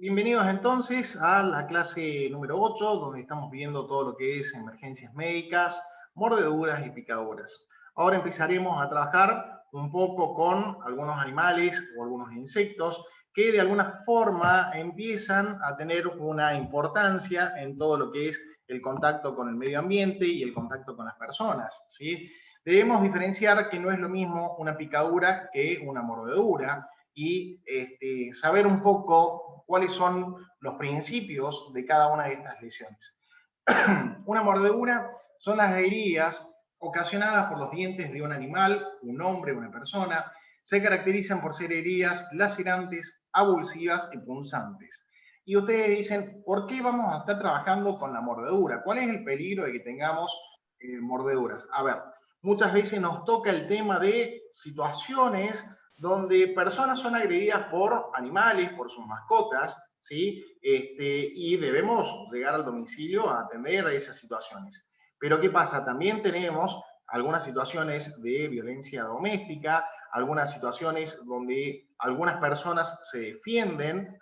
Bienvenidos entonces a la clase número 8, donde estamos viendo todo lo que es emergencias médicas, mordeduras y picaduras. Ahora empezaremos a trabajar un poco con algunos animales o algunos insectos que de alguna forma empiezan a tener una importancia en todo lo que es el contacto con el medio ambiente y el contacto con las personas, ¿sí? Debemos diferenciar que no es lo mismo una picadura que una mordedura y saber un poco cuáles son los principios de cada una de estas lesiones. Una mordedura son las heridas ocasionadas por los dientes de un animal, un hombre, una persona. Se caracterizan por ser heridas lacerantes, avulsivas y punzantes. Y ustedes dicen, ¿por qué vamos a estar trabajando con la mordedura? ¿Cuál es el peligro de que tengamos mordeduras? A ver, muchas veces nos toca el tema de situaciones donde personas son agredidas por animales, por sus mascotas, ¿sí? Y debemos llegar al domicilio a atender a esas situaciones. Pero ¿qué pasa? También tenemos algunas situaciones de violencia doméstica, algunas situaciones donde algunas personas se defienden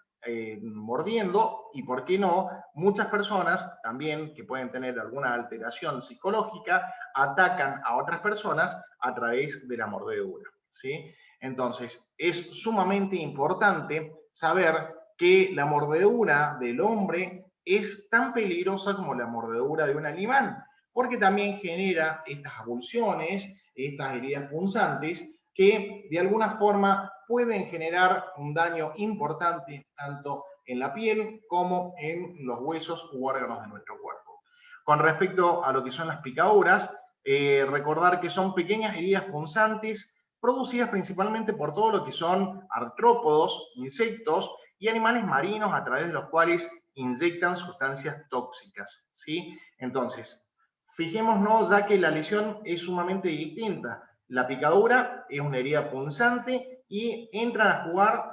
mordiendo y, ¿por qué no? Muchas personas también que pueden tener alguna alteración psicológica atacan a otras personas a través de la mordedura, ¿sí? Entonces, es sumamente importante saber que la mordedura del hombre es tan peligrosa como la mordedura de un animal, porque también genera estas avulsiones, estas heridas punzantes, que de alguna forma pueden generar un daño importante tanto en la piel como en los huesos u órganos de nuestro cuerpo. Con respecto a lo que son las picaduras, recordar que son pequeñas heridas punzantes producidas principalmente por todo lo que son artrópodos, insectos y animales marinos a través de los cuales inyectan sustancias tóxicas, ¿sí? Entonces, fijémonos ya que la lesión es sumamente distinta. La picadura es una herida punzante y entran a jugar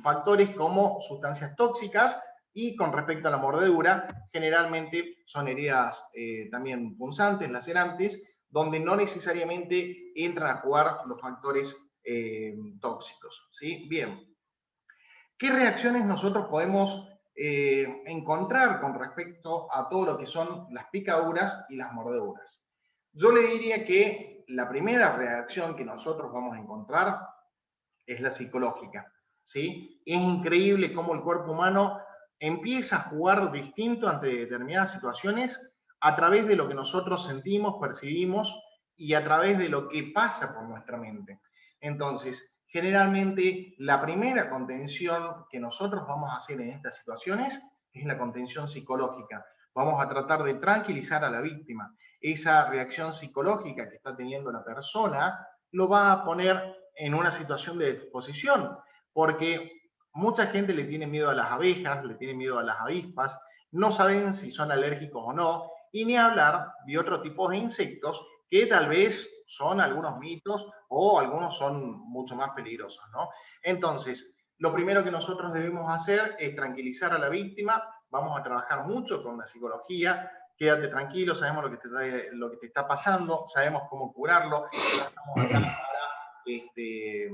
factores como sustancias tóxicas, y con respecto a la mordedura, generalmente son heridas también punzantes, lacerantes, donde no necesariamente entran a jugar los factores tóxicos, ¿sí? Bien, ¿qué reacciones nosotros podemos encontrar con respecto a todo lo que son las picaduras y las mordeduras? Yo le diría que la primera reacción que nosotros vamos a encontrar es la psicológica, ¿sí? Es increíble cómo el cuerpo humano empieza a jugar distinto ante determinadas situaciones a través de lo que nosotros sentimos, percibimos y a través de lo que pasa por nuestra mente. Entonces, generalmente la primera contención que nosotros vamos a hacer en estas situaciones es la contención psicológica. Vamos a tratar de tranquilizar a la víctima. Esa reacción psicológica que está teniendo la persona lo va a poner en una situación de exposición, porque mucha gente le tiene miedo a las abejas, le tiene miedo a las avispas, no saben si son alérgicos o no, y ni hablar de otro tipo de insectos que tal vez son algunos mitos o algunos son mucho más peligrosos, ¿no? Entonces, lo primero que nosotros debemos hacer es tranquilizar a la víctima, vamos a trabajar mucho con la psicología, quédate tranquilo, sabemos lo que te está pasando, sabemos cómo curarlo, no estamos acá este,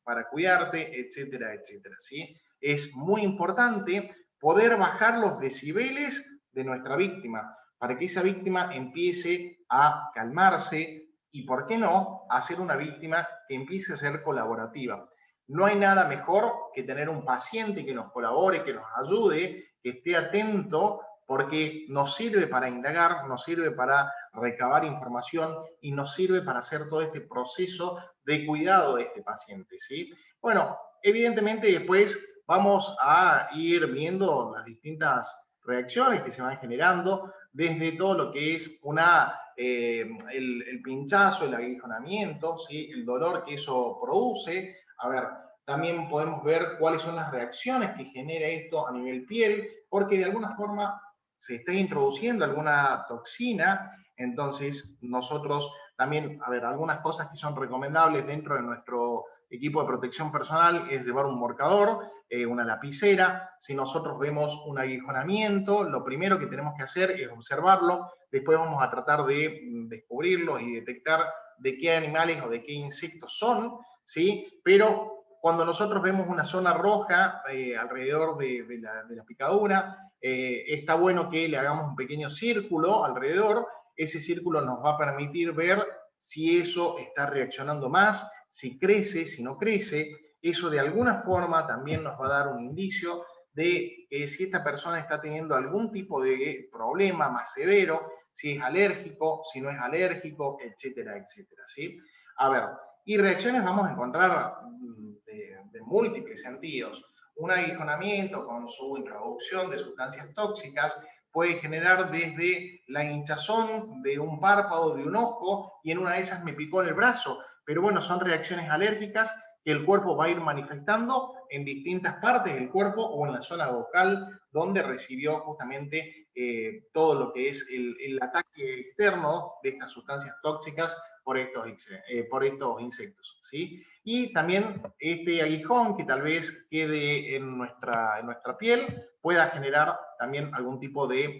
para cuidarte, etcétera, etcétera, ¿sí? Es muy importante poder bajar los decibeles de nuestra víctima, para que esa víctima empiece a calmarse y, ¿por qué no?, a ser una víctima que empiece a ser colaborativa. No hay nada mejor que tener un paciente que nos colabore, que nos ayude, que esté atento, porque nos sirve para indagar, nos sirve para recabar información y nos sirve para hacer todo este proceso de cuidado de este paciente, ¿sí? Bueno, evidentemente después vamos a ir viendo las distintas reacciones que se van generando, desde todo lo que es el pinchazo, el aguijonamiento, ¿sí? El dolor que eso produce. A ver, también podemos ver cuáles son las reacciones que genera esto a nivel piel, porque de alguna forma se está introduciendo alguna toxina. Entonces nosotros también, a ver, algunas cosas que son recomendables dentro de nuestro equipo de protección personal es llevar un marcador, una lapicera. Si nosotros vemos un aguijonamiento, lo primero que tenemos que hacer es observarlo, después vamos a tratar de descubrirlo y detectar de qué animales o de qué insectos son, ¿sí? Pero cuando nosotros vemos una zona roja alrededor de la picadura, está bueno que le hagamos un pequeño círculo alrededor. Ese círculo nos va a permitir ver si eso está reaccionando más, si crece, si no crece. Eso de alguna forma también nos va a dar un indicio de si esta persona está teniendo algún tipo de problema más severo, si es alérgico, si no es alérgico, etcétera, etcétera, ¿sí? A ver, y reacciones vamos a encontrar de múltiples sentidos. Un aguijonamiento con su introducción de sustancias tóxicas puede generar desde la hinchazón de un párpado, de un ojo, y en una de esas me picó en el brazo. Pero bueno, son reacciones alérgicas que el cuerpo va a ir manifestando en distintas partes del cuerpo o en la zona vocal donde recibió justamente todo lo que es el ataque externo de estas sustancias tóxicas por estos insectos, ¿sí? Y también este aguijón que tal vez quede en nuestra piel pueda generar también algún tipo de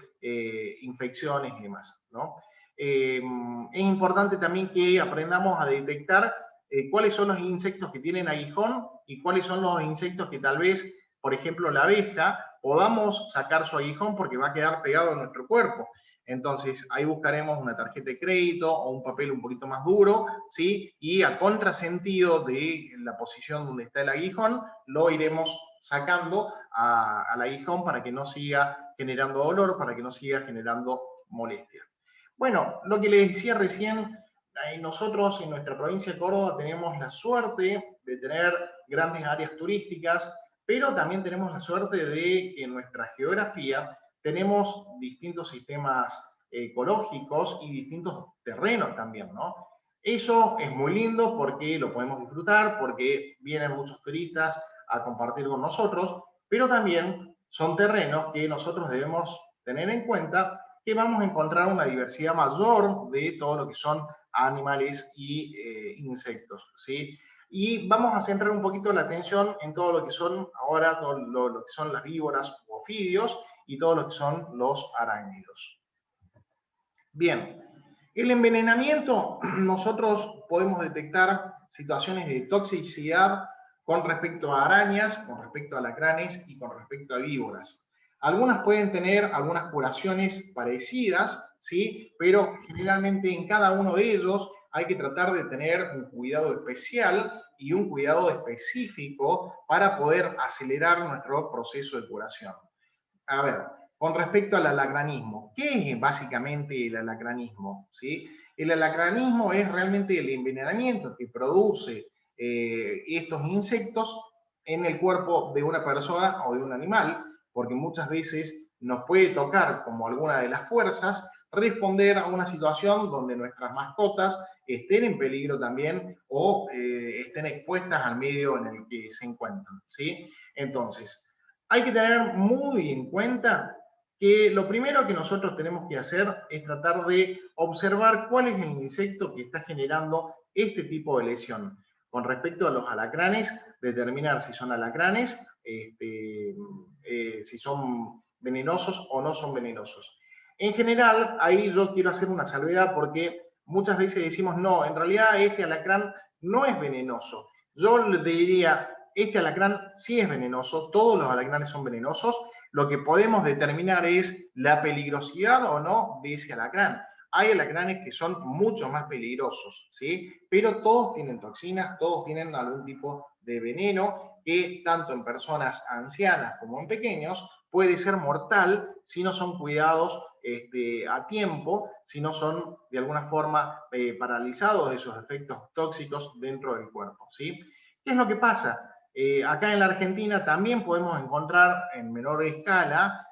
infecciones y demás, ¿no? Es importante también que aprendamos a detectar cuáles son los insectos que tienen aguijón y cuáles son los insectos que tal vez, por ejemplo, la abeja, podamos sacar su aguijón porque va a quedar pegado a nuestro cuerpo. Entonces, ahí buscaremos una tarjeta de crédito o un papel un poquito más duro, ¿sí? Y a contrasentido de la posición donde está el aguijón, lo iremos sacando al aguijón para que no siga generando dolor, para que no siga generando molestia. Bueno, lo que les decía recién, nosotros en nuestra provincia de Córdoba tenemos la suerte de tener grandes áreas turísticas, pero también tenemos la suerte de que en nuestra geografía tenemos distintos sistemas ecológicos y distintos terrenos también, ¿no? Eso es muy lindo porque lo podemos disfrutar, porque vienen muchos turistas a compartir con nosotros, pero también son terrenos que nosotros debemos tener en cuenta que vamos a encontrar una diversidad mayor de todo lo que son animales y insectos, ¿sí? Y vamos a centrar un poquito la atención en todo lo que son ahora, todo lo que son las víboras u ofidios y todo lo que son los arácnidos. Bien, el envenenamiento, nosotros podemos detectar situaciones de toxicidad con respecto a arañas, con respecto a alacranes y con respecto a víboras. Algunas pueden tener algunas curaciones parecidas, ¿sí? Pero generalmente en cada uno de ellos hay que tratar de tener un cuidado especial y un cuidado específico para poder acelerar nuestro proceso de curación. A ver, con respecto al alacranismo, ¿qué es básicamente el alacranismo? ¿Sí? El alacranismo es realmente el envenenamiento que produce estos insectos en el cuerpo de una persona o de un animal, porque muchas veces nos puede tocar, como alguna de las fuerzas, responder a una situación donde nuestras mascotas estén en peligro también o estén expuestas al medio en el que se encuentran, ¿sí? Entonces, hay que tener muy en cuenta que lo primero que nosotros tenemos que hacer es tratar de observar cuál es el insecto que está generando este tipo de lesión. Con respecto a los alacranes, determinar si son alacranes, si son venenosos o no son venenosos. En general, ahí yo quiero hacer una salvedad porque muchas veces decimos, no, en realidad este alacrán no es venenoso. Yo le diría, este alacrán sí es venenoso, todos los alacranes son venenosos, lo que podemos determinar es la peligrosidad o no de ese alacrán. Hay alacranes que son mucho más peligrosos, ¿sí? Pero todos tienen toxinas, todos tienen algún tipo de veneno que tanto en personas ancianas como en pequeños puede ser mortal si no son cuidados a tiempo, si no son de alguna forma paralizados de esos efectos tóxicos dentro del cuerpo, ¿sí? ¿Qué es lo que pasa? Acá en la Argentina también podemos encontrar en menor escala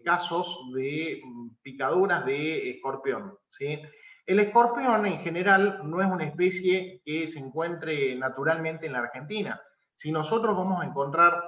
casos de picaduras de escorpión, ¿sí? El escorpión en general no es una especie que se encuentre naturalmente en la Argentina. Si nosotros vamos a encontrar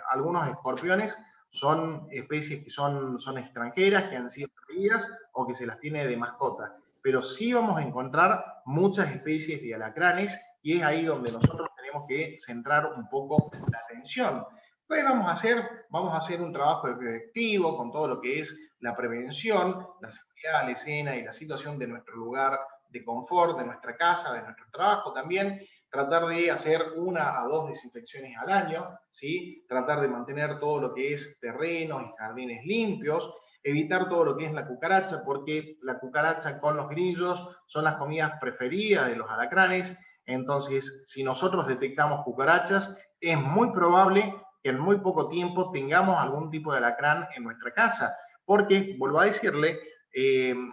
algunos escorpiones, son especies que son extranjeras, que han sido perdidas o que se las tiene de mascota. Pero sí vamos a encontrar muchas especies de alacranes y es ahí donde nosotros tenemos que centrar un poco la atención. ¿Qué vamos a hacer? Vamos a hacer un trabajo efectivo con todo lo que es la prevención, la seguridad, la escena y la situación de nuestro lugar de confort, de nuestra casa, de nuestro trabajo también, tratar de hacer 1 a 2 desinfecciones al año, ¿sí? Tratar de mantener todo lo que es terrenos y jardines limpios, evitar todo lo que es la cucaracha, porque la cucaracha con los grillos son las comidas preferidas de los alacranes. Entonces, si nosotros detectamos cucarachas, es muy probable que en muy poco tiempo tengamos algún tipo de alacrán en nuestra casa, porque, vuelvo a decirle,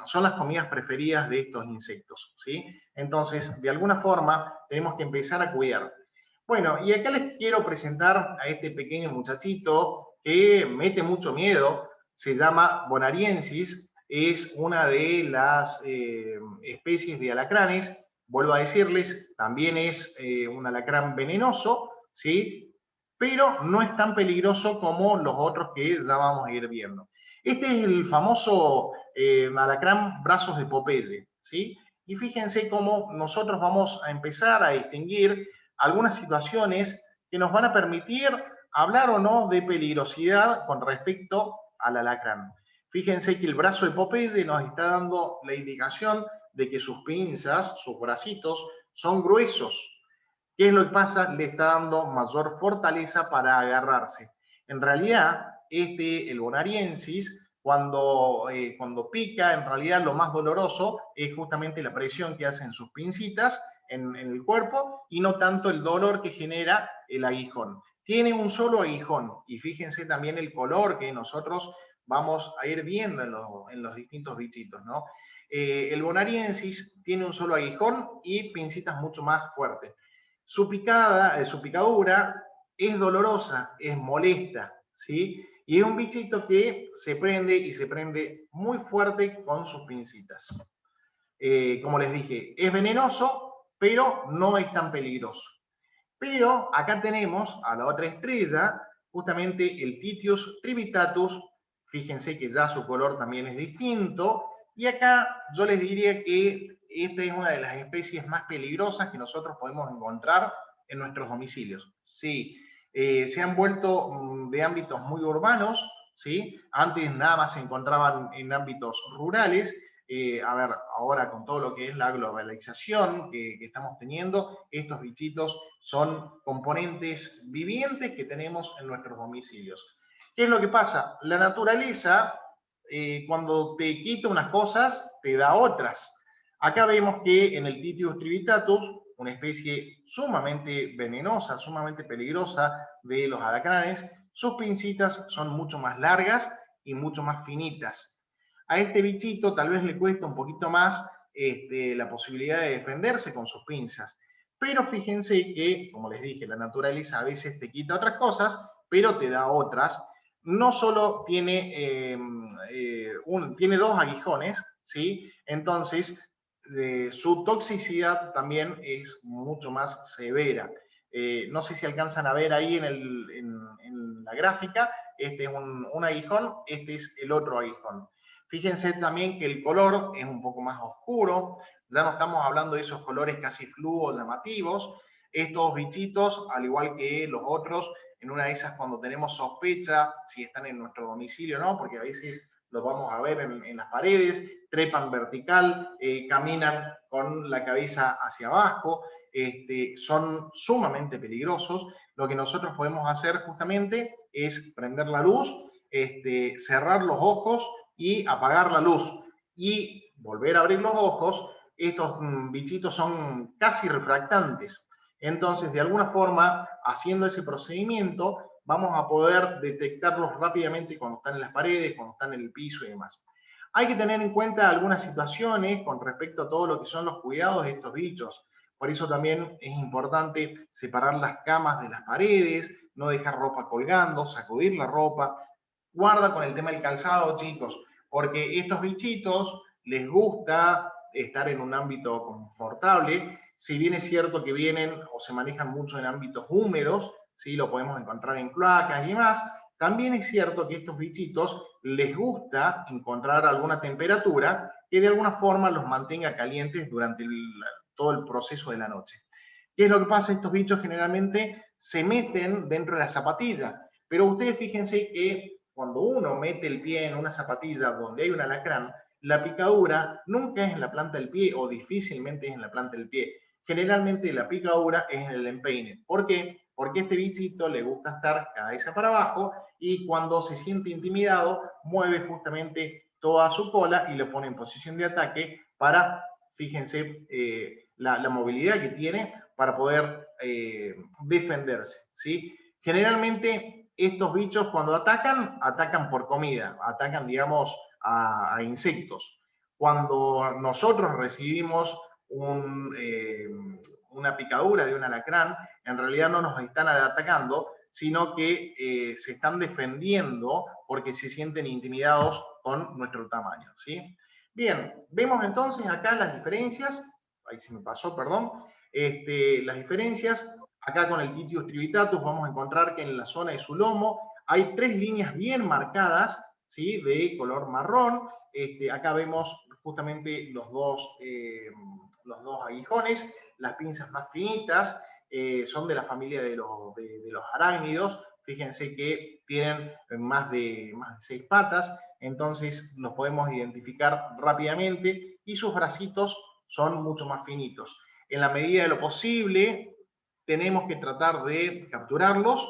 son las comidas preferidas de estos insectos, ¿sí? Entonces, de alguna forma, tenemos que empezar a cuidar. Bueno, y acá les quiero presentar a este pequeño muchachito que mete mucho miedo, se llama Bonariensis, es una de las especies de alacranes, vuelvo a decirles, también es un alacrán venenoso, ¿sí? Pero no es tan peligroso como los otros que ya vamos a ir viendo. Este es el famoso alacrán brazos de Popeye, ¿sí? Y fíjense cómo nosotros vamos a empezar a distinguir algunas situaciones que nos van a permitir hablar o no de peligrosidad con respecto al alacrán. Fíjense que el brazo de Popeye nos está dando la indicación de que sus pinzas, sus bracitos, son gruesos. ¿Qué es lo que pasa? Le está dando mayor fortaleza para agarrarse. En realidad, el bonariensis, cuando pica, en realidad lo más doloroso es justamente la presión que hacen sus pincitas en el cuerpo y no tanto el dolor que genera el aguijón. Tiene un solo aguijón y fíjense también el color que nosotros vamos a ir viendo en los distintos bichitos, ¿no? El bonariensis tiene un solo aguijón y pincitas mucho más fuertes. Su picadura es dolorosa, es molesta, ¿sí? Y es un bichito que se prende y se prende muy fuerte con sus pincitas. Como les dije, es venenoso, pero no es tan peligroso. Pero acá tenemos a la otra estrella, justamente el Titius trivitatus. Fíjense que ya su color también es distinto. Y acá yo les diría que esta es una de las especies más peligrosas que nosotros podemos encontrar en nuestros domicilios. Sí, se han vuelto de ámbitos muy urbanos, ¿sí? Antes nada más se encontraban en ámbitos rurales. A ver, ahora con todo lo que es la globalización que estamos teniendo, estos bichitos son componentes vivientes que tenemos en nuestros domicilios. ¿Qué es lo que pasa? La naturaleza, cuando te quita unas cosas, te da otras. Acá vemos que en el Titius trivitatus, una especie sumamente venenosa, sumamente peligrosa de los alacranes, sus pincitas son mucho más largas y mucho más finitas. A este bichito tal vez le cuesta un poquito más la posibilidad de defenderse con sus pinzas. Pero fíjense que, como les dije, la naturaleza a veces te quita otras cosas, pero te da otras. No solo tiene, tiene 2 aguijones, ¿sí? Entonces, su toxicidad también es mucho más severa. No sé si alcanzan a ver ahí en la gráfica, este es un aguijón, este es el otro aguijón. Fíjense también que el color es un poco más oscuro, ya no estamos hablando de esos colores casi fluo llamativos. Estos bichitos, al igual que los otros, en una de esas cuando tenemos sospecha si están en nuestro domicilio o no, porque a veces los vamos a ver en las paredes, trepan vertical, caminan con la cabeza hacia abajo, son sumamente peligrosos. Lo que nosotros podemos hacer justamente es prender la luz, cerrar los ojos y apagar la luz y volver a abrir los ojos. Estos bichitos son casi refractantes. Entonces, de alguna forma, haciendo ese procedimiento, vamos a poder detectarlos rápidamente cuando están en las paredes, cuando están en el piso y demás. Hay que tener en cuenta algunas situaciones con respecto a todo lo que son los cuidados de estos bichos. Por eso también es importante separar las camas de las paredes, no dejar ropa colgando, sacudir la ropa. Guarda con el tema del calzado, chicos, porque estos bichitos les gusta estar en un ámbito confortable. Si bien es cierto que vienen o se manejan mucho en ámbitos húmedos, ¿sí? Lo podemos encontrar en cloacas y demás, también es cierto que a estos bichitos les gusta encontrar alguna temperatura que de alguna forma los mantenga calientes durante todo el proceso de la noche. ¿Qué es lo que pasa? Estos bichos generalmente se meten dentro de la zapatilla, pero ustedes fíjense que cuando uno mete el pie en una zapatilla donde hay un alacrán, la picadura nunca es en la planta del pie o difícilmente es en la planta del pie. generalmente la picadura es en el empeine. ¿Por qué? Porque a este bichito le gusta estar cabeza para abajo y cuando se siente intimidado, mueve justamente toda su cola y lo pone en posición de ataque para, fíjense, la movilidad que tiene para poder defenderse, ¿sí? Generalmente estos bichos cuando atacan, atacan por comida, atacan, digamos, a insectos. Cuando nosotros recibimos una picadura de un alacrán, en realidad no nos están atacando, sino que se están defendiendo porque se sienten intimidados con nuestro tamaño, ¿sí? Bien, vemos entonces acá las diferencias, ahí se me pasó, perdón, las diferencias, acá con el Titius trivitatus vamos a encontrar que en la zona de su lomo hay 3 líneas bien marcadas, ¿sí? De color marrón, acá vemos justamente los dos aguijones, las pinzas más finitas, son de la familia de los arácnidos, fíjense que tienen más de 6 patas, entonces los podemos identificar rápidamente y sus bracitos son mucho más finitos. En la medida de lo posible, tenemos que tratar de capturarlos.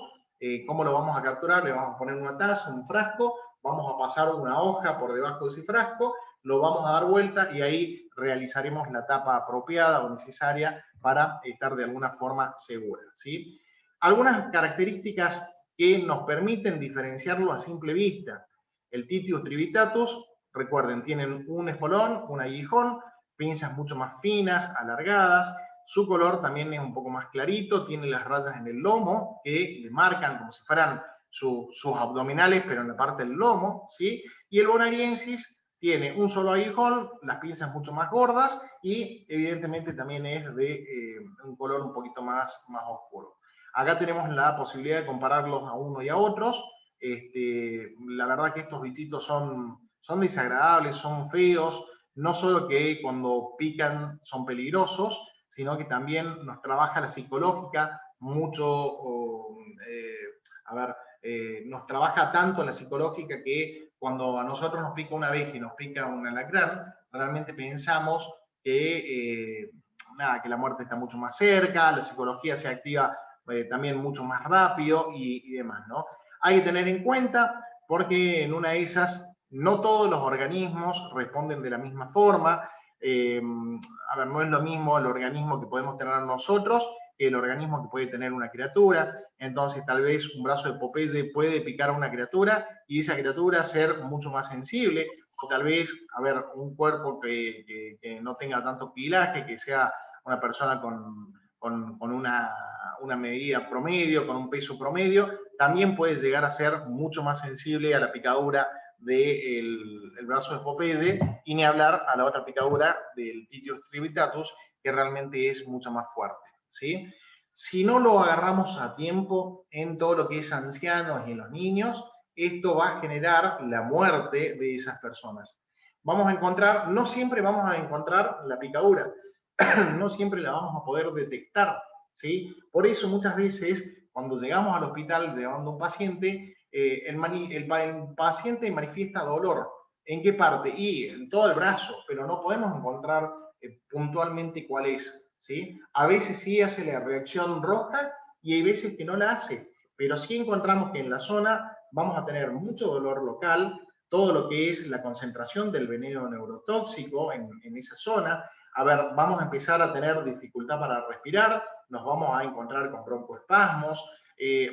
¿Cómo lo vamos a capturar? Le vamos a poner una taza, un frasco, vamos a pasar una hoja por debajo de ese frasco, lo vamos a dar vuelta y ahí realizaremos la tapa apropiada o necesaria para estar de alguna forma segura, ¿sí? Algunas características que nos permiten diferenciarlo a simple vista. El Titius trivitatus, recuerden, tienen un espolón, un aguijón, pinzas mucho más finas, alargadas, su color también es un poco más clarito, tiene las rayas en el lomo que le marcan como si fueran sus abdominales, pero en la parte del lomo, ¿sí? Y el bonariensis tiene un solo aguijón, las pinzas mucho más gordas y evidentemente también es de un color un poquito más oscuro. Acá tenemos la posibilidad de compararlos a uno y a otros. La verdad que estos bichitos son desagradables, son feos, no solo que cuando pican son peligrosos, sino que también nos trabaja la psicológica mucho, nos trabaja tanto la psicológica que cuando a nosotros nos pica una abeja y nos pica un alacrán, realmente pensamos que, que la muerte está mucho más cerca, la psicología se activa también mucho más rápido y demás, ¿no? Hay que tener en cuenta porque en una de esas no todos los organismos responden de la misma forma. No es lo mismo el organismo que podemos tener nosotros que el organismo que puede tener una criatura. Entonces, tal vez un brazo de Popeye puede picar a una criatura y esa criatura ser mucho más sensible, o tal vez, un cuerpo que no tenga tanto pilaje, que sea una persona con una medida promedio, con un peso promedio, también puede llegar a ser mucho más sensible a la picadura del brazo de Popeye, y ni hablar a la otra picadura del Titius trivitatus, que realmente es mucho más fuerte, ¿sí? Si no lo agarramos a tiempo en todo lo que es ancianos y en los niños, esto va a generar la muerte de esas personas. No siempre vamos a encontrar la picadura, no siempre la vamos a poder detectar, ¿sí? Por eso muchas veces cuando llegamos al hospital llevando un paciente, el paciente manifiesta dolor. ¿En qué parte? Y en todo el brazo, pero no podemos encontrar puntualmente cuál es, ¿sí? A veces sí hace la reacción roja y hay veces que no la hace, pero sí encontramos que en la zona vamos a tener mucho dolor local, todo lo que es la concentración del veneno neurotóxico en esa zona. Vamos a empezar a tener dificultad para respirar, nos vamos a encontrar con broncoespasmos,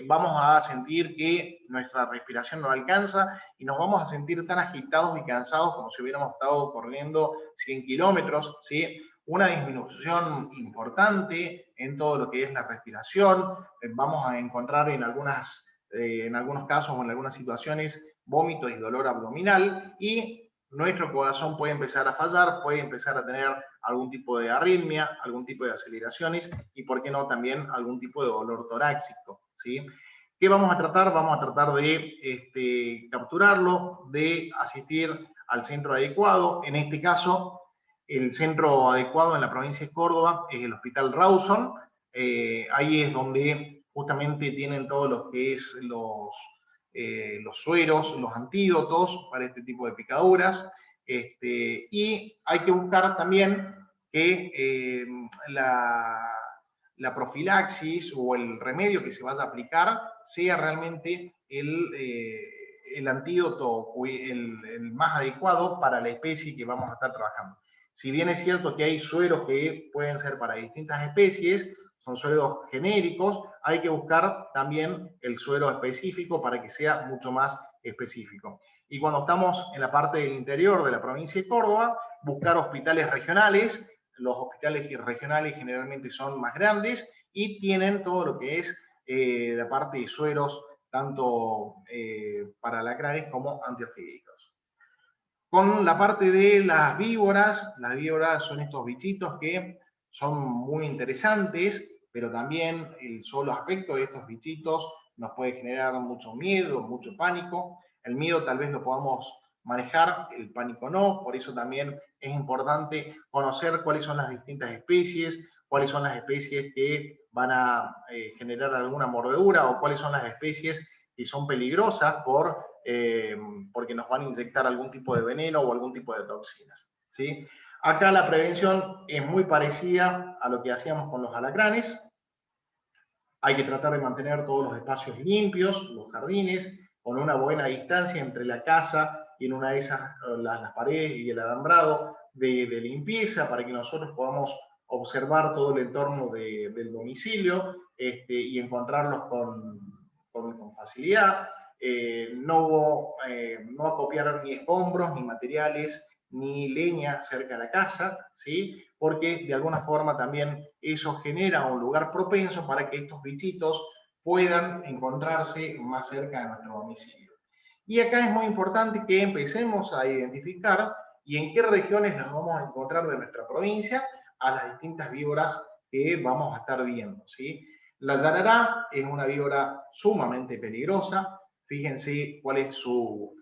vamos a sentir que nuestra respiración no alcanza y nos vamos a sentir tan agitados y cansados como si hubiéramos estado corriendo 100 kilómetros, ¿sí? Una disminución importante en todo lo que es la respiración, vamos a encontrar en algunos casos o en algunas situaciones vómito y dolor abdominal, y nuestro corazón puede empezar a fallar, puede empezar a tener algún tipo de arritmia, algún tipo de aceleraciones y, por qué no, también algún tipo de dolor torácico, ¿sí? ¿Qué vamos a tratar? Vamos a tratar de capturarlo, de asistir al centro adecuado. En este caso, el centro adecuado en la provincia de Córdoba es el Hospital Rawson. Ahí es donde justamente tienen todo lo que es los sueros, los antídotos para este tipo de picaduras. Y hay que buscar también que la profilaxis o el remedio que se vaya a aplicar sea realmente el antídoto el más adecuado para la especie que vamos a estar trabajando. Si bien es cierto que hay sueros que pueden ser para distintas especies, son sueros genéricos, hay que buscar también el suero específico para que sea mucho más específico. Y cuando estamos en la parte del interior de la provincia de Córdoba, buscar hospitales regionales. Los hospitales regionales generalmente son más grandes y tienen todo lo que es la parte de sueros, tanto para alacranes como antiofídicos. Con la parte de las víboras son estos bichitos que son muy interesantes, pero también el solo aspecto de estos bichitos nos puede generar mucho miedo, mucho pánico. El miedo tal vez lo podamos manejar, el pánico no, por eso también es importante conocer cuáles son las distintas especies, cuáles son las especies que van a generar alguna mordedura o cuáles son las especies que son peligrosas porque nos van a inyectar algún tipo de veneno o algún tipo de toxinas, ¿sí? Acá la prevención es muy parecida a lo que hacíamos con los alacranes. Hay que tratar de mantener todos los espacios limpios, los jardines, con una buena distancia entre la casa y en una de esas las paredes y el alambrado de limpieza para que nosotros podamos observar todo el entorno del domicilio y encontrarlos con facilidad. No acopiar ni escombros, ni materiales, ni leña cerca de la casa, ¿sí? Porque de alguna forma también eso genera un lugar propenso para que estos bichitos puedan encontrarse más cerca de nuestro domicilio. Y acá es muy importante que empecemos a identificar y en qué regiones nos vamos a encontrar de nuestra provincia a las distintas víboras que vamos a estar viendo, ¿sí? La yarará es una víbora sumamente peligrosa. Fíjense cuál es su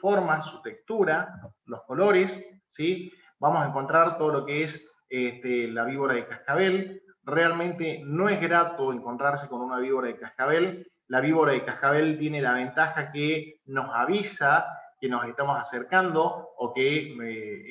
forma, su textura, los colores, ¿sí? Vamos a encontrar todo lo que es la víbora de cascabel. Realmente no es grato encontrarse con una víbora de cascabel. La víbora de cascabel tiene la ventaja que nos avisa que nos estamos acercando o que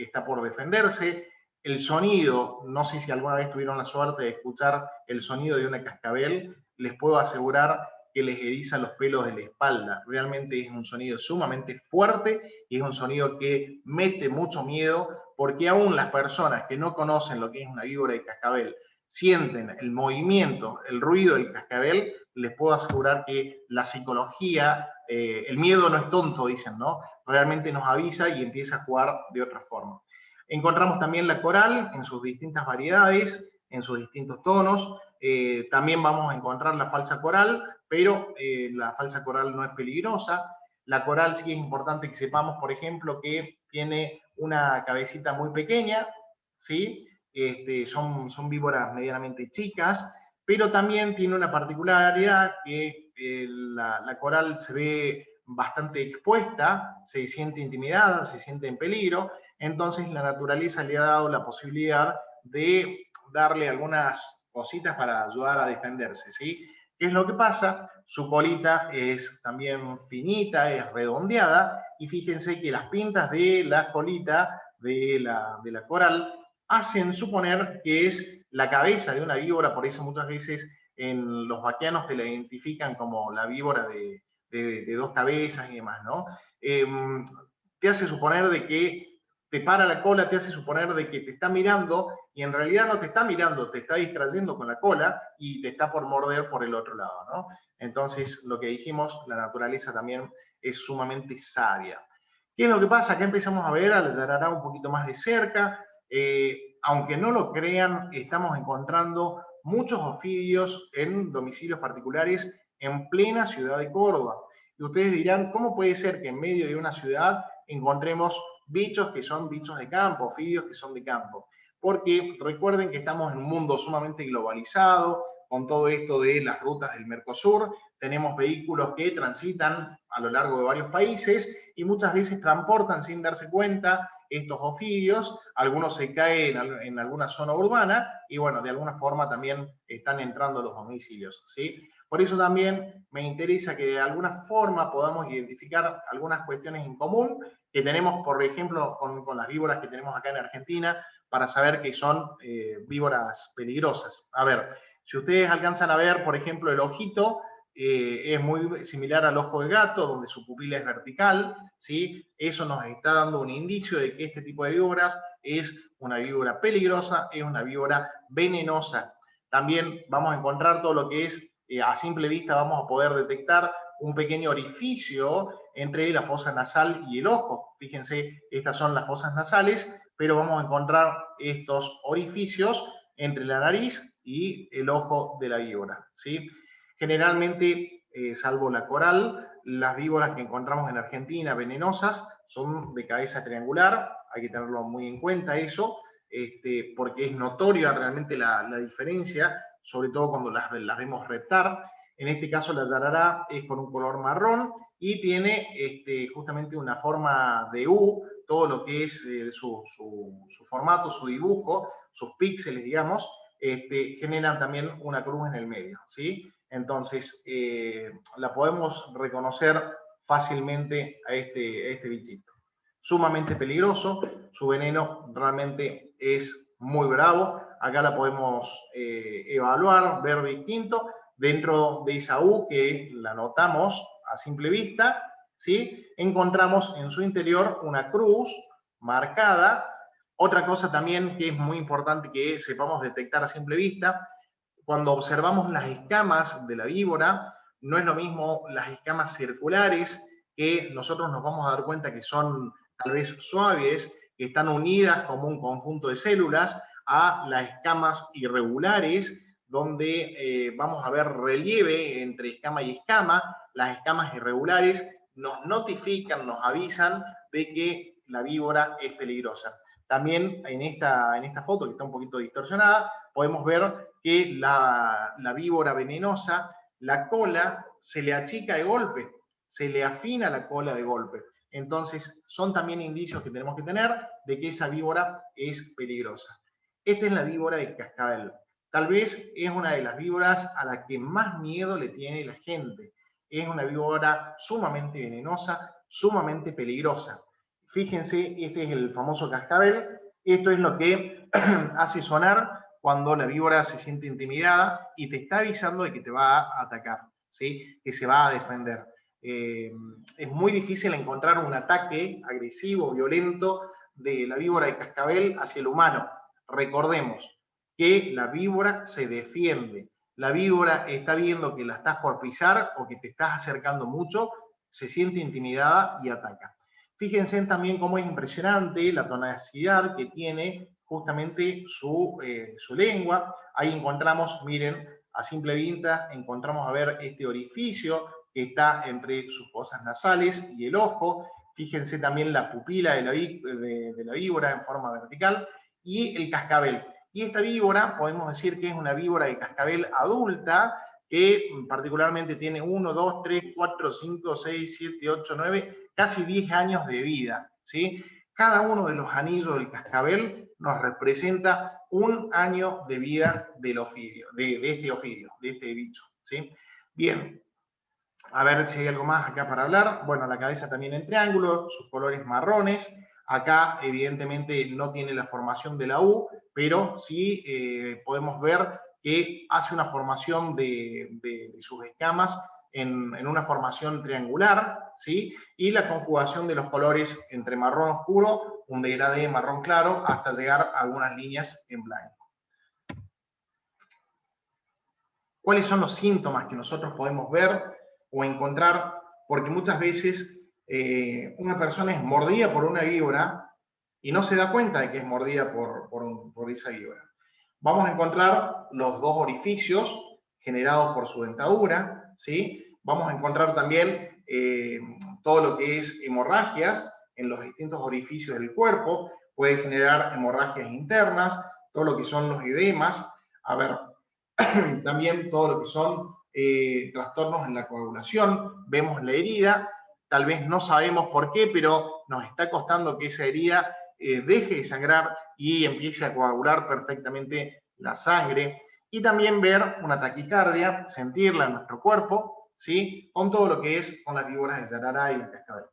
está por defenderse. El sonido, no sé si alguna vez tuvieron la suerte de escuchar el sonido de una cascabel, les puedo asegurar que les eriza los pelos de la espalda. Realmente es un sonido sumamente fuerte y es un sonido que mete mucho miedo porque aún las personas que no conocen lo que es una víbora de cascabel sienten el movimiento, el ruido del cascabel, les puedo asegurar que la psicología, el miedo no es tonto, dicen, ¿no? Realmente nos avisa y empieza a jugar de otra forma. Encontramos también la coral en sus distintas variedades, en sus distintos tonos. También vamos a encontrar la falsa coral, pero la falsa coral no es peligrosa. La coral sí es importante que sepamos, por ejemplo, que tiene una cabecita muy pequeña, ¿sí? Son víboras medianamente chicas, pero también tiene una particularidad que la coral se ve bastante expuesta, se siente intimidada, se siente en peligro, entonces la naturaleza le ha dado la posibilidad de darle algunas cositas para ayudar a defenderse, ¿sí? ¿Qué es lo que pasa? Su colita es también finita, es redondeada, y fíjense que las pintas de la colita de la coral hacen suponer que es la cabeza de una víbora, por eso muchas veces en los vaquianos te la identifican como la víbora de dos cabezas y demás, ¿no? Te hace suponer de que te para la cola, te hace suponer de que te está mirando y en realidad no te está mirando, te está distrayendo con la cola y te está por morder por el otro lado, ¿no? Entonces, lo que dijimos, la naturaleza también es sumamente sabia. ¿Qué es lo que pasa? Acá empezamos a ver a la yarará un poquito más de cerca. Aunque no lo crean, estamos encontrando muchos ofidios en domicilios particulares en plena ciudad de Córdoba. Y ustedes dirán, ¿cómo puede ser que en medio de una ciudad encontremos bichos que son bichos de campo, ofidios que son de campo? Porque recuerden que estamos en un mundo sumamente globalizado, con todo esto de las rutas del Mercosur, tenemos vehículos que transitan a lo largo de varios países y muchas veces transportan sin darse cuenta estos ofidios, algunos se caen en alguna zona urbana y bueno, de alguna forma también están entrando a los domicilios, ¿sí? Por eso también me interesa que de alguna forma podamos identificar algunas cuestiones en común que tenemos, por ejemplo, con las víboras que tenemos acá en Argentina, para saber que son víboras peligrosas. A ver, si ustedes alcanzan a ver, por ejemplo, el ojito, es muy similar al ojo de gato, donde su pupila es vertical, ¿sí? Eso nos está dando un indicio de que este tipo de víboras es una víbora peligrosa, es una víbora venenosa. También vamos a encontrar todo lo que es, a simple vista vamos a poder detectar un pequeño orificio entre la fosa nasal y el ojo. Fíjense, estas son las fosas nasales, pero vamos a encontrar estos orificios entre la nariz y el ojo de la víbora, ¿sí? Generalmente, salvo la coral, las víboras que encontramos en Argentina venenosas son de cabeza triangular, hay que tenerlo muy en cuenta eso, porque es notoria realmente la diferencia, sobre todo cuando las vemos reptar. En este caso la yarará es con un color marrón y tiene justamente una forma de U, todo lo que es su formato, su dibujo, sus píxeles, digamos, generan también una cruz en el medio, ¿sí? Entonces, la podemos reconocer fácilmente a este bichito. Sumamente peligroso, su veneno realmente es muy bravo. Acá la podemos evaluar, ver distinto. Dentro de esa U, que la notamos a simple vista, ¿sí? Encontramos en su interior una cruz marcada. Otra cosa también que es muy importante que sepamos detectar a simple vista, cuando observamos las escamas de la víbora, no es lo mismo las escamas circulares, que nosotros nos vamos a dar cuenta que son tal vez suaves, que están unidas como un conjunto de células, a las escamas irregulares, donde vamos a ver relieve entre escama y escama. Las escamas irregulares nos notifican, nos avisan de que la víbora es peligrosa. También en esta foto, que está un poquito distorsionada, podemos ver que la víbora venenosa, la cola se le achica de golpe, se le afina la cola de golpe. Entonces, son también indicios que tenemos que tener de que esa víbora es peligrosa. Esta es la víbora de cascabel. Tal vez es una de las víboras a la que más miedo le tiene la gente. Es una víbora sumamente venenosa, sumamente peligrosa. Fíjense, este es el famoso cascabel. Esto es lo que hace sonar cuando la víbora se siente intimidada y te está avisando de que te va a atacar, ¿sí? Que se va a defender. Es muy difícil encontrar un ataque agresivo, violento de la víbora de cascabel hacia el humano. Recordemos que la víbora se defiende. La víbora está viendo que la estás por pisar o que te estás acercando mucho, se siente intimidada y ataca. Fíjense también cómo es impresionante la tonacidad que tiene justamente su lengua. Ahí encontramos, miren, a simple vista, encontramos a ver este orificio que está entre sus fosas nasales y el ojo. Fíjense también la pupila de la víbora en forma vertical y el cascabel. Y esta víbora, podemos decir que es una víbora de cascabel adulta, que particularmente tiene 1, 2, 3, 4, 5, 6, 7, 8, 9, casi 10 años de vida, ¿sí? Cada uno de los anillos del cascabel nos representa un año de vida del ofidio, de este ofidio, de este bicho, ¿sí? Bien, a ver si hay algo más acá para hablar. Bueno, la cabeza también en triángulo, sus colores marrones. Acá, evidentemente, no tiene la formación de la U, pero sí podemos ver que hace una formación de sus escamas en una formación triangular, ¿sí? Y la conjugación de los colores entre marrón oscuro, un degradé marrón claro, hasta llegar a algunas líneas en blanco. ¿Cuáles son los síntomas que nosotros podemos ver o encontrar? Porque muchas veces una persona es mordida por una víbora y no se da cuenta de que es mordida por esa víbora. Vamos a encontrar los dos orificios generados por su dentadura, ¿sí? Vamos a encontrar también todo lo que es hemorragias en los distintos orificios del cuerpo, puede generar hemorragias internas, todo lo que son los edemas. A ver, también todo lo que son trastornos en la coagulación, vemos la herida, tal vez no sabemos por qué, pero nos está costando que esa herida deje de sangrar y empiece a coagular perfectamente la sangre, y también ver una taquicardia, sentirla en nuestro cuerpo, ¿sí? Con todo lo que es con las víboras de yarará y el cascabel.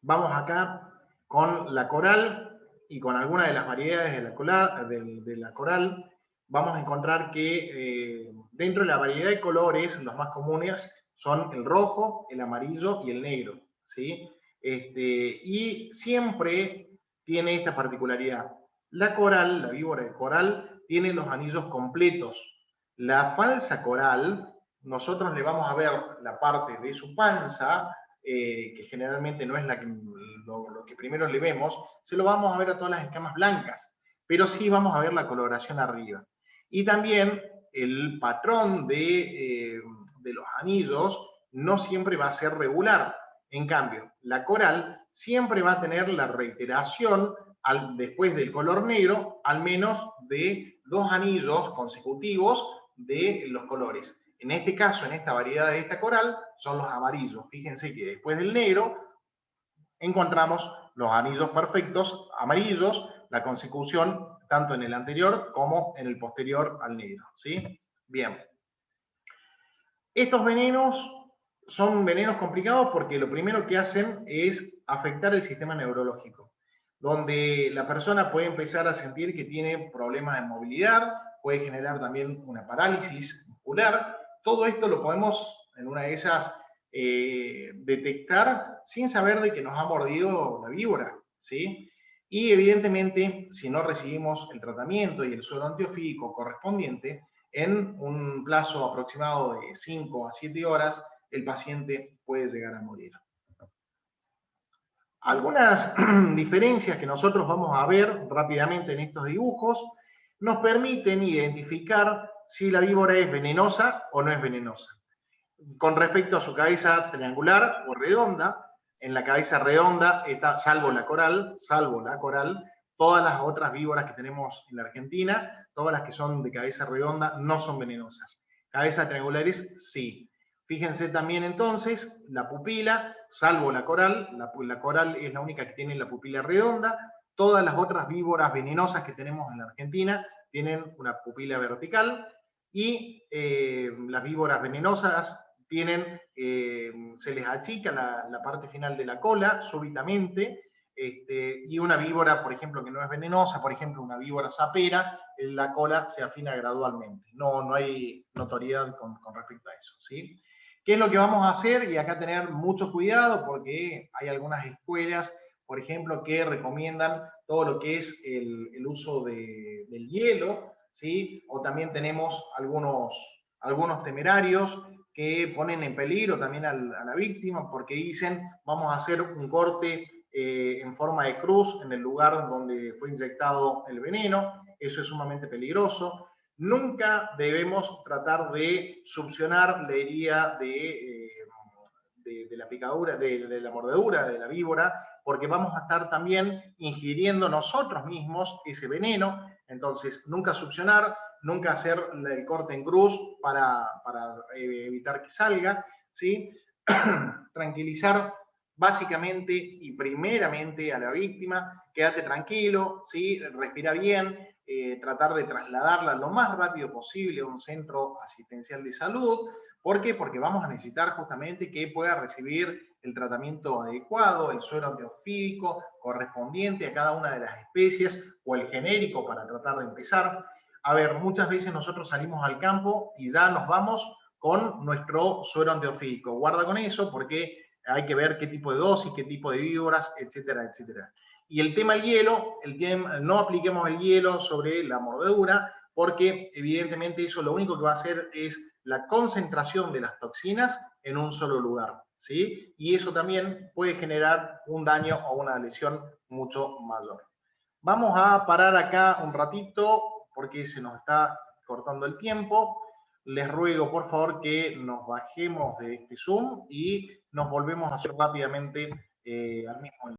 Vamos acá con la coral y con algunas de las variedades de la coral, vamos a encontrar que dentro de la variedad de colores, los más comunes son el rojo, el amarillo y el negro, ¿sí? Y siempre tiene esta particularidad. La coral, la víbora de coral, tiene los anillos completos. La falsa coral, nosotros le vamos a ver la parte de su panza, que generalmente no es lo que primero le vemos, se lo vamos a ver a todas las escamas blancas, pero sí vamos a ver la coloración arriba. Y también el patrón de los anillos no siempre va a ser regular. En cambio, la coral siempre va a tener la reiteración después del color negro, al menos de 2 anillos consecutivos de los colores. En este caso, en esta variedad de esta coral, son los amarillos. Fíjense que después del negro encontramos los anillos perfectos amarillos, la consecución tanto en el anterior como en el posterior al negro, ¿sí? Bien. Estos venenos son venenos complicados porque lo primero que hacen es afectar el sistema neurológico, donde la persona puede empezar a sentir que tiene problemas de movilidad, puede generar también una parálisis muscular. Todo esto lo podemos, en una de esas, detectar sin saber de que nos ha mordido la víbora, ¿sí? Y evidentemente, si no recibimos el tratamiento y el suero antiofídico correspondiente, en un plazo aproximado de 5 a 7 horas, el paciente puede llegar a morir. Algunas diferencias que nosotros vamos a ver rápidamente en estos dibujos nos permiten identificar si la víbora es venenosa o no es venenosa. Con respecto a su cabeza triangular o redonda, en la cabeza redonda está, salvo la coral, todas las otras víboras que tenemos en la Argentina, todas las que son de cabeza redonda no son venenosas. Cabezas triangulares sí. Fíjense también entonces la pupila, salvo la coral es la única que tiene la pupila redonda, todas las otras víboras venenosas que tenemos en la Argentina tienen una pupila vertical y las víboras venenosas se les achica la parte final de la cola súbitamente, y una víbora, por ejemplo, que no es venenosa, por ejemplo, una víbora sapera, la cola se afina gradualmente. No hay notoriedad con respecto a eso, ¿sí? ¿Qué es lo que vamos a hacer? Y acá tener mucho cuidado porque hay algunas escuelas, por ejemplo, que recomiendan todo lo que es el uso del hielo, ¿sí? O también tenemos algunos temerarios que ponen en peligro también a la víctima porque dicen vamos a hacer un corte en forma de cruz en el lugar donde fue inyectado el veneno. Eso es sumamente peligroso. Nunca debemos tratar de succionar la herida de la picadura, de la mordedura de la víbora, porque vamos a estar también ingiriendo nosotros mismos ese veneno. Entonces, nunca succionar, nunca hacer el corte en cruz para evitar que salga, ¿sí? Tranquilizar básicamente y primeramente a la víctima, quédate tranquilo, ¿sí? Respira bien, tratar de trasladarla lo más rápido posible a un centro asistencial de salud. ¿Por qué? Porque vamos a necesitar justamente que pueda recibir el tratamiento adecuado, el suero antiofídico correspondiente a cada una de las especies o el genérico para tratar de empezar. A ver, muchas veces nosotros salimos al campo y ya nos vamos con nuestro suero antiofídico. Guarda con eso porque hay que ver qué tipo de dosis, qué tipo de víboras, etcétera, etcétera. Y el tema del hielo, no apliquemos el hielo sobre la mordedura porque evidentemente eso lo único que va a hacer es la concentración de las toxinas en un solo lugar, ¿sí? Y eso también puede generar un daño o una lesión mucho mayor. Vamos a parar acá un ratito porque se nos está cortando el tiempo. Les ruego, por favor, que nos bajemos de este Zoom y nos volvemos a hacer rápidamente al mismo